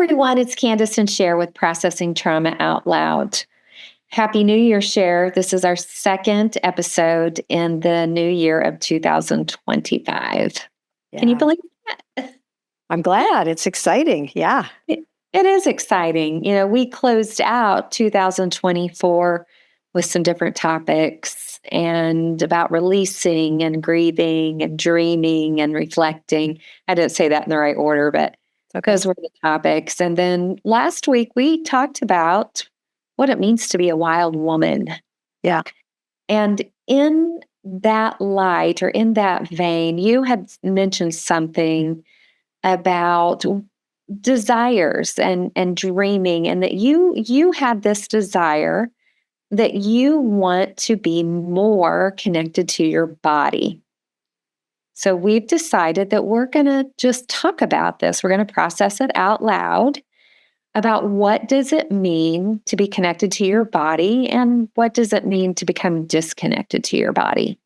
everyone, it's Kandace and Sher with Processing Trauma Out Loud. Happy New Year, Sher. This is our second episode in the new year of 2025. Can you believe that? I'm glad. It's exciting. Yeah. It is exciting. You know, we closed out 2024 with some different topics and about releasing and grieving and dreaming and reflecting. I didn't say that in the right order, but those were the topics. And then last week we talked about what it means to be a wild woman. Yeah. And in that light or in that vein, you had mentioned something about desires and dreaming, and that you had this desire that you want to be more connected to your body. So we've decided that we're going to just talk about this. We're going to process it out loud about what does it mean to be connected to your body and what does it mean to become disconnected to your body.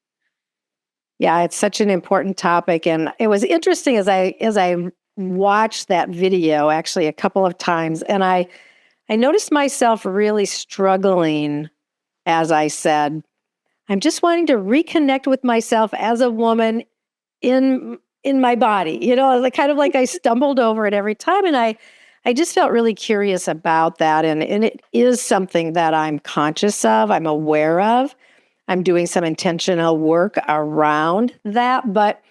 Yeah, it's such an important topic. And it was interesting as I watched that video actually a couple of times, and I noticed myself really struggling as I said, I'm just wanting to reconnect with myself as a woman in my body. You know, kind of like I stumbled over it every time. And I just felt really curious about that. And it is something that I'm conscious of, I'm aware of. I'm doing some intentional work around that. But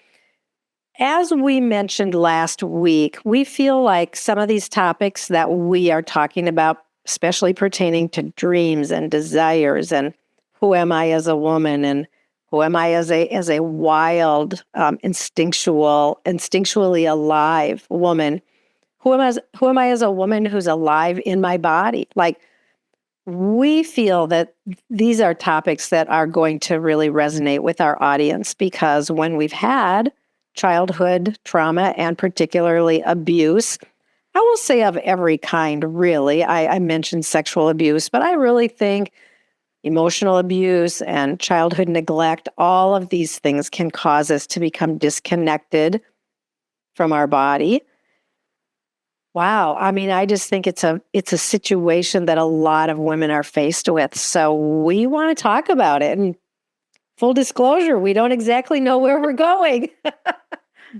as we mentioned last week, we feel like some of these topics that we are talking about, especially pertaining to dreams and desires and who am I as a woman and who am I as a wild, instinctually alive woman? Who am I as a woman who's alive in my body? Like, we feel that these are topics that are going to really resonate with our audience because when we've had childhood trauma and particularly abuse, I will say of every kind, really. I mentioned sexual abuse, but I really think emotional abuse and childhood neglect, all of these things can cause us to become disconnected from our body. Wow. I mean, I just think it's a situation that a lot of women are faced with. So we want to talk about it. And full disclosure, we don't exactly know where we're going.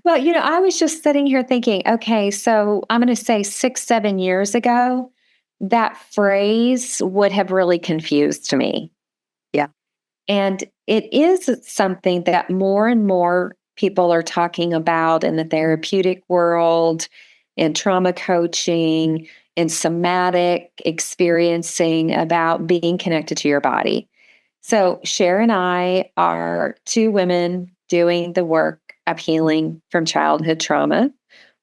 Well, you know, I was just sitting here thinking, okay, so I'm going to say 6-7 years ago, that phrase would have really confused me. Yeah. And it is something that more and more people are talking about in the therapeutic world, in trauma coaching, in somatic experiencing about being connected to your body. So Sher and I are two women doing the work of healing from childhood trauma.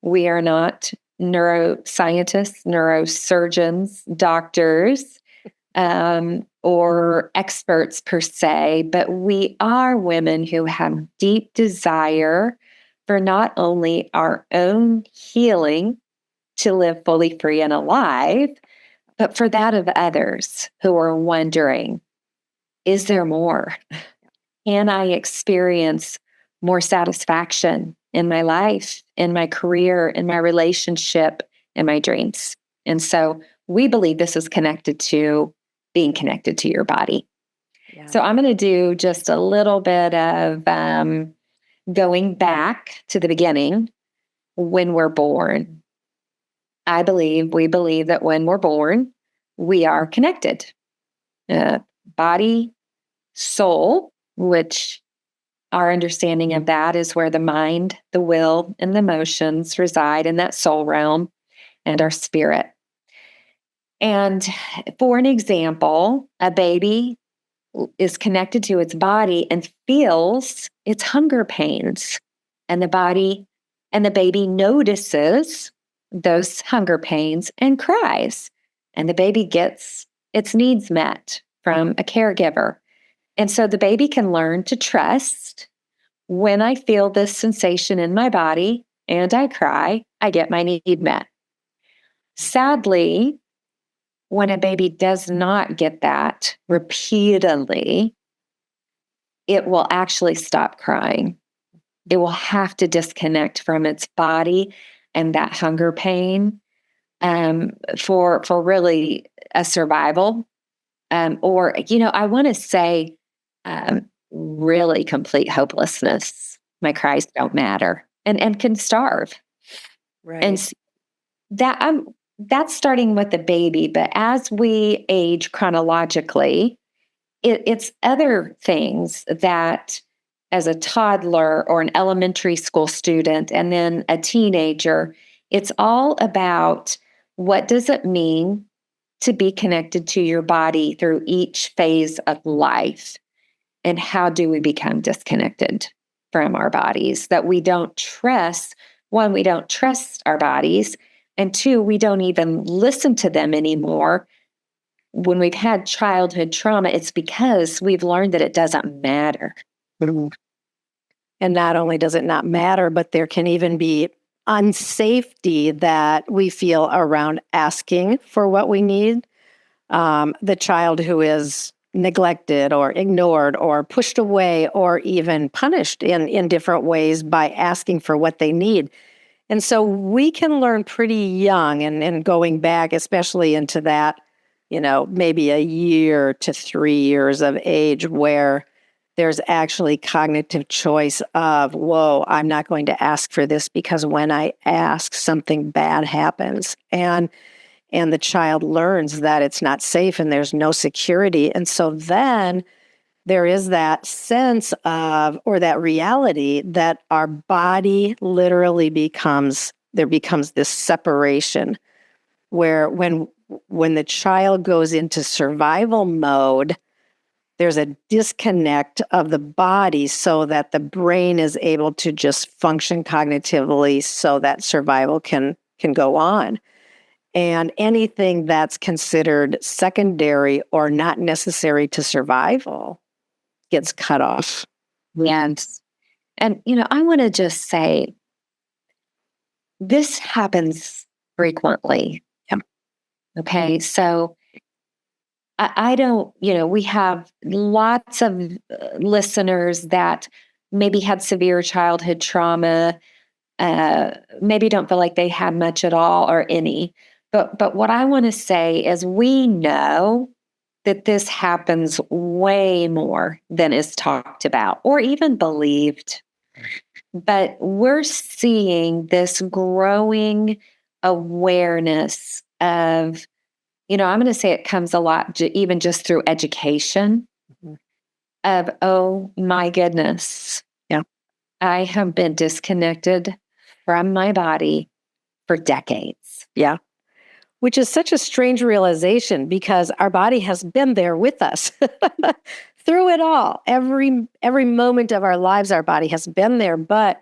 We are not neuroscientists, neurosurgeons, doctors, or experts per se, but we are women who have deep desire for not only our own healing to live fully free and alive, but for that of others who are wondering, is there more? Can I experience more satisfaction in my life, in my career, in my relationship, in my dreams? And so we believe this is connected to being connected to your body. Yeah. So I'm going to do just a little bit of going back to the beginning when we're born. We believe that when we're born, we are connected. Body, soul, which our understanding of that is where the mind, the will, and the emotions reside in that soul realm, and our spirit. And for an example, a baby is connected to its body and feels its hunger pains. And the baby notices those hunger pains and cries. And the baby gets its needs met from a caregiver. And so the baby can learn to trust when I feel this sensation in my body and I cry, I get my need met. Sadly, when a baby does not get that repeatedly, it will actually stop crying. It will have to disconnect from its body and that hunger pain for really a survival, or I want to say really complete hopelessness. My cries don't matter, and can starve. And Right. that that's starting with the baby, but as we age chronologically, it's other things that, as a toddler or an elementary school student and then a teenager, it's all about what does it mean to be connected to your body through each phase of life, and how do we become disconnected from our bodies, that we don't trust. One, we don't trust our bodies, and two, we don't even listen to them anymore. When we've had childhood trauma, it's because we've learned that it doesn't matter. Mhm. And not only does it not matter, but there can even be unsafety that we feel around asking for what we need. The child who is neglected or ignored or pushed away or even punished in different ways by asking for what they need. And so we can learn pretty young, and going back, especially into that, maybe a year to 3 years of age, where there's actually cognitive choice of, whoa, I'm not going to ask for this because when I ask, something bad happens. And the child learns that it's not safe and there's no security. And so then there is that sense of, or that reality that our body literally becomes this separation where when the child goes into survival mode, there's a disconnect of the body so that the brain is able to just function cognitively so that survival can go on. And anything that's considered secondary or not necessary to survival gets cut off. And I want to just say this happens frequently. Yep. Okay. So I don't, we have lots of listeners that maybe had severe childhood trauma, maybe don't feel like they had much at all or any. But what I want to say is we know that this happens way more than is talked about or even believed. But we're seeing this growing awareness of, I'm going to say it comes a lot, even just through education, Mhm. of, oh my goodness, Yeah. I have been disconnected from my body for decades. Yeah. Which is such a strange realization because our body has been there with us through it all. Every moment of our lives, our body has been there, but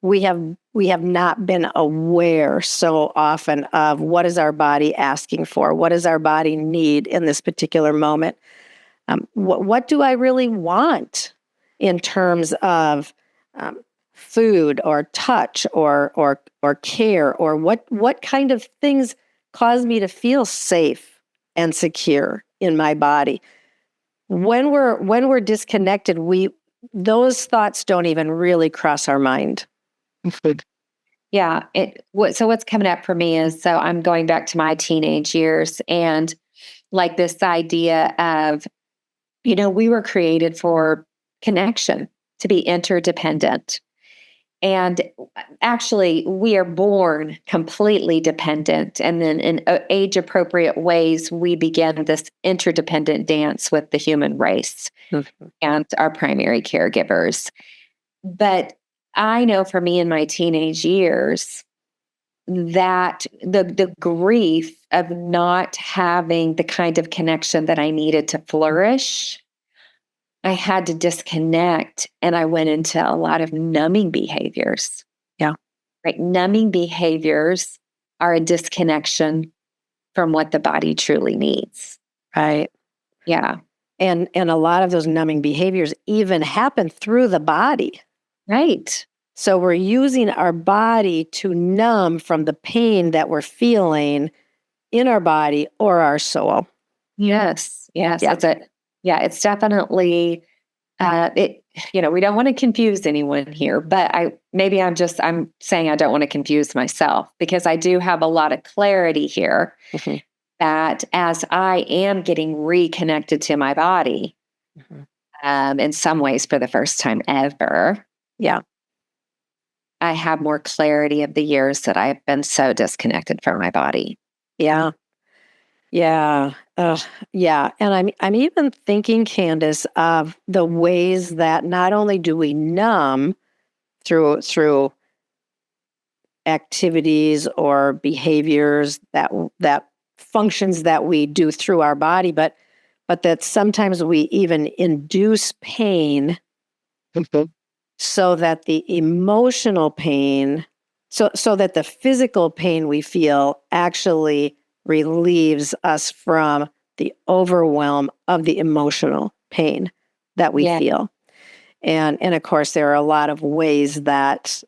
we have not been aware so often of what is our body asking for, what does our body need in this particular moment. What do I really want in terms of food or touch or care, or what kind of things cause me to feel safe and secure in my body? When we're disconnected, those thoughts don't even really cross our mind. Yeah. So what's coming up for me is, so I'm going back to my teenage years, and like this idea of, we were created for connection, to be interdependent. And actually, we are born completely dependent. And then in age appropriate ways, we begin this interdependent dance with the human race Mhm. and our primary caregivers. But I know for me in my teenage years that the grief of not having the kind of connection that I needed to flourish, I had to disconnect, and I went into a lot of numbing behaviors. Yeah. Right? Numbing behaviors are a disconnection from what the body truly needs. Right. Yeah. And a lot of those numbing behaviors even happen through the body. Right. So we're using our body to numb from the pain that we're feeling in our body or our soul. Yes. Yes. Yeah. It's definitely it, we don't want to confuse anyone here, but I'm saying I don't want to confuse myself, because I do have a lot of clarity here Mhm. that as I am getting reconnected to my body, Mhm. in some ways for the first time ever, Yeah. I have more clarity of the years that I've been so disconnected from my body. Yeah. Yeah. Yeah. And I'm even thinking, Candace, of the ways that not only do we numb through activities or behaviors that functions that we do through our body, but that sometimes we even induce pain so that the emotional pain, so that the physical pain we feel actually relieves us from the overwhelm of the emotional pain that we Yeah. feel. And of course, there are a lot of ways that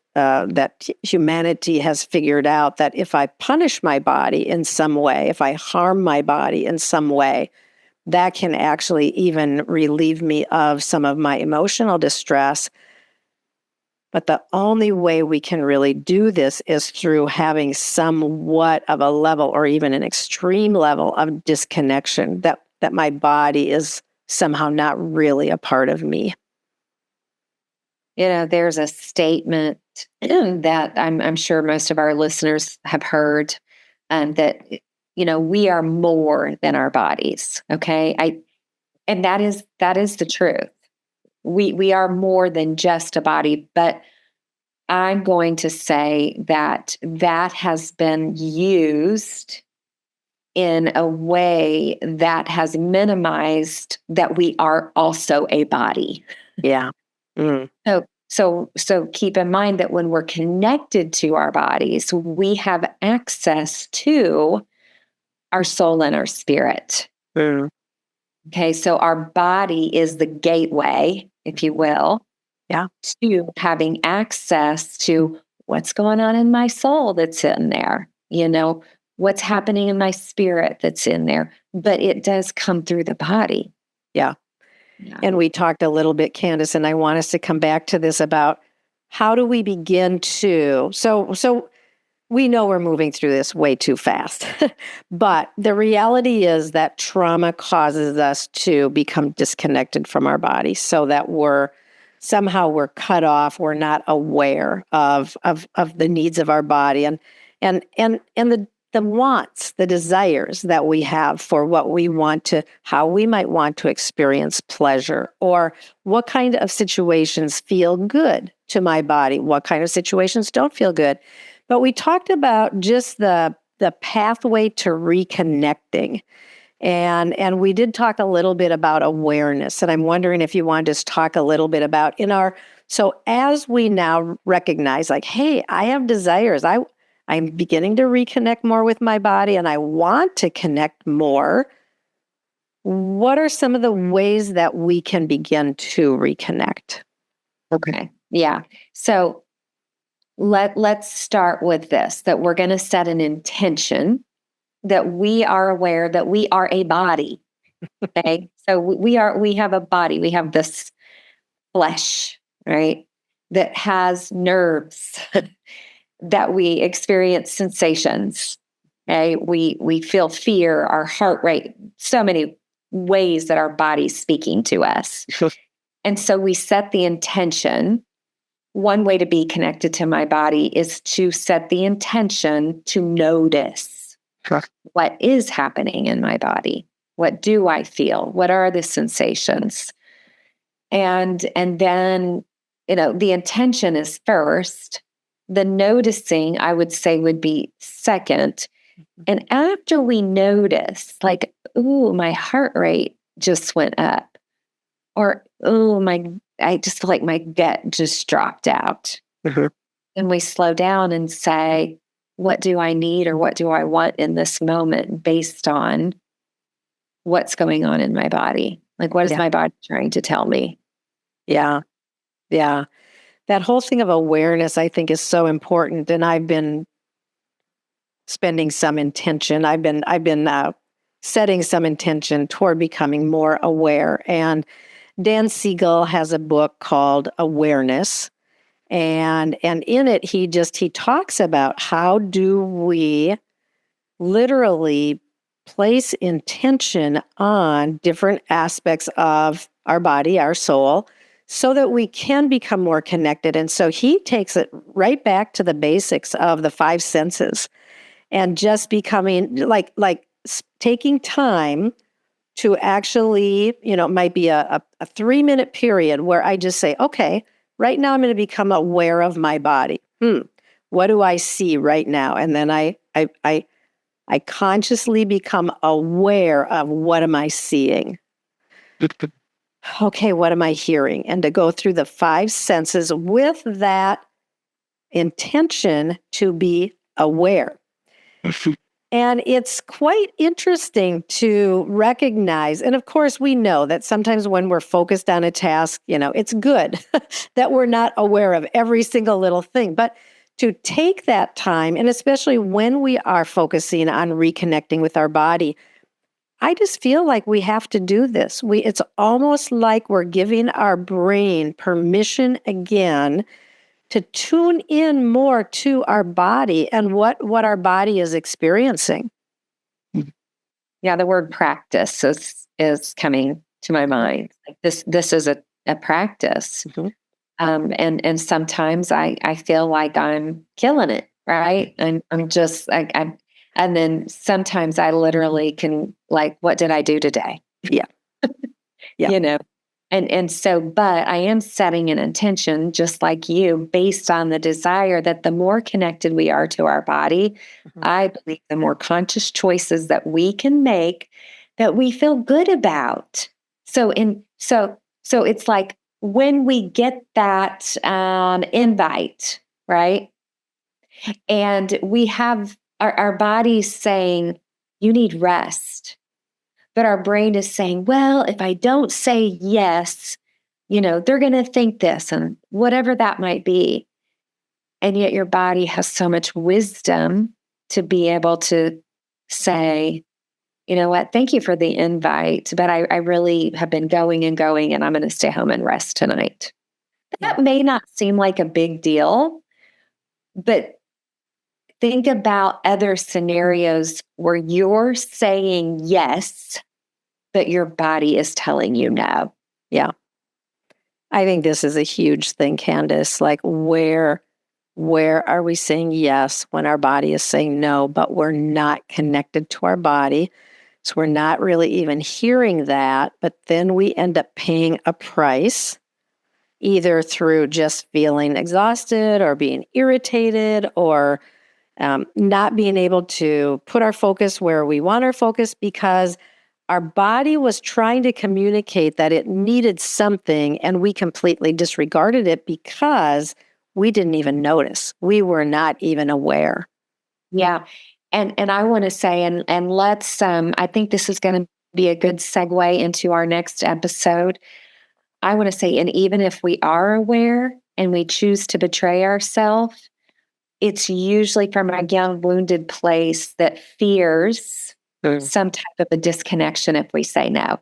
humanity has figured out that if I punish my body in some way, if I harm my body in some way, that can actually even relieve me of some of my emotional distress. But the only way we can really do this is through having somewhat of a level or even an extreme level of disconnection, that my body is somehow not really a part of me. There's a statement that I'm sure most of our listeners have heard, that we are more than our bodies. Okay, and that is the truth. We are more than just a body, but I'm going to say that that has been used in a way that has minimized that we are also a body. Yeah. Mm. So keep in mind that when we're connected to our bodies, we have access to our soul and our spirit. Mm. Okay, so our body is the gateway, if you will, Yeah. to having access to what's going on in my soul that's in there, what's happening in my spirit that's in there. But it does come through the body. Yeah. Yeah. And we talked a little bit, Candace, and I want us to come back to this about how do we begin to so we know we're moving through this way too fast. But the reality is that trauma causes us to become disconnected from our bodies so that we're cut off, we're not aware of the needs of our body and the wants, the desires that we have for what we want to, how we might want to experience pleasure, or what kind of situations feel good to my body, what kind of situations don't feel good. But we talked about just the pathway to reconnecting. And we did talk a little bit about awareness. And I'm wondering if you want to just talk a little bit about so as we now recognize, like, hey, I have desires. I'm beginning to reconnect more with my body and I want to connect more. What are some of the ways that we can begin to reconnect? Okay. Yeah. So let's start with this, that we're going to set an intention that we are aware that we are a body. Okay. So we have a body, we have this flesh, right? That has nerves, that we experience sensations. Okay. We feel fear, our heart rate, so many ways that our body's speaking to us. And so we set the intention. One way to be connected to my body is to set the intention to notice what is happening in my body. What do I feel? What are the sensations? And then, the intention is first. The noticing, I would say, would be second. And after we notice, like, ooh, my heart rate just went up, or ooh, I just feel like my gut just dropped out. Mhm. And we slow down and say, what do I need or what do I want in this moment based on what's going on in my body? Like, what is Yeah. my body trying to tell me? Yeah. Yeah. That whole thing of awareness, I think, is so important. And I've been spending some intention. I've been setting some intention toward becoming more aware. And Dan Siegel has a book called Awareness. And in it, he talks about how do we literally place intention on different aspects of our body, our soul, so that we can become more connected. And so he takes it right back to the basics of the five senses and just becoming taking time to actually, it might be a 3-minute period where I just say, okay, right now I'm going to become aware of my body. What do I see right now? And then I consciously become aware of what am I seeing? Okay, what am I hearing? And to go through the five senses with that intention to be aware. And it's quite interesting to recognize. And of course, we know that sometimes when we're focused on a task, it's good that we're not aware of every single little thing. But to take that time, and especially when we are focusing on reconnecting with our body, I just feel like we have to do this. It's almost like we're giving our brain permission again to tune in more to our body and what our body is experiencing. Yeah, the word practice is coming to my mind. Like this is a practice. Mm-hmm. And sometimes I feel like I'm killing it, right? And I'm just and then sometimes I literally can, like, what did I do today? Yeah. Yeah. And so, but I am setting an intention, just like you, based on the desire that the more connected we are to our body, I believe the more conscious choices that we can make that we feel good about. So it's like when we get that invite, right? And we have our bodies saying, you need rest. But our brain is saying, well, if I don't say yes, they're going to think this and whatever that might be. And yet your body has so much wisdom to be able to say, you know what, thank you for the invite, but I really have been going and going, and I'm going to stay home and rest tonight. That may not seem like a big deal, but think about other scenarios where you're saying yes, but your body is telling you no. Yeah. I think this is a huge thing, Kandace. Like where are we saying yes when our body is saying no, but we're not connected to our body? So we're not really even hearing that, but then we end up paying a price, either through just feeling exhausted or being irritated or not being able to put our focus where we want our focus because our body was trying to communicate that it needed something and we completely disregarded it because we didn't even notice. We were not even aware. Yeah. And I want to say, and let's, I think this is going to be a good segue into our next episode. I want to say, and even if we are aware and we choose to betray ourselves, it's usually from a young, wounded place that fears some type of a disconnection if we say no.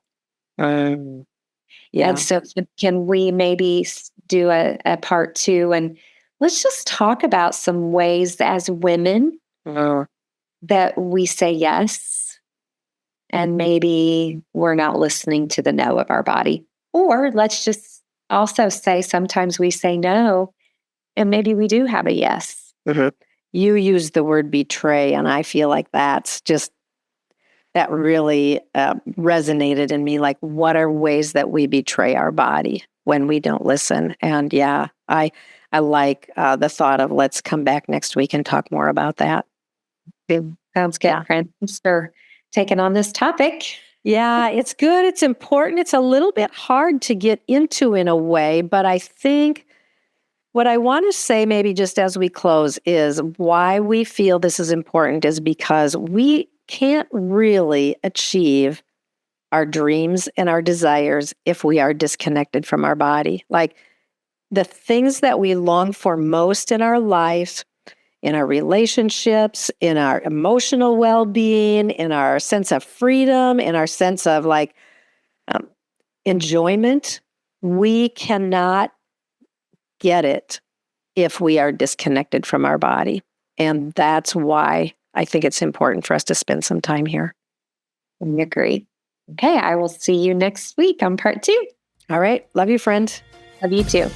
Yeah. And so can we maybe do a part 2 and let's just talk about some ways as women that we say yes and maybe we're not listening to the no of our body. Or let's just also say sometimes we say no and maybe we do have a yes. You use the word betray, and I feel like that really resonated in me. Like, what are ways that we betray our body when we don't listen? And yeah, I like the thought of let's come back next week and talk more about that. Sounds good. Yeah. Thanks for taking on this topic. Yeah, it's good. It's important. It's a little bit hard to get into in a way, but I think what I want to say, maybe just as we close, is why we feel this is important is because we can't really achieve our dreams and our desires if we are disconnected from our body. Like the things that we long for most in our life, in our relationships, in our emotional well-being, in our sense of freedom, in our sense of enjoyment, we cannot get it if we are disconnected from our body. And that's why I think it's important for us to spend some time here. I agree. Okay, I will see you next week on part 2. All right. Love you, friend. Love you too.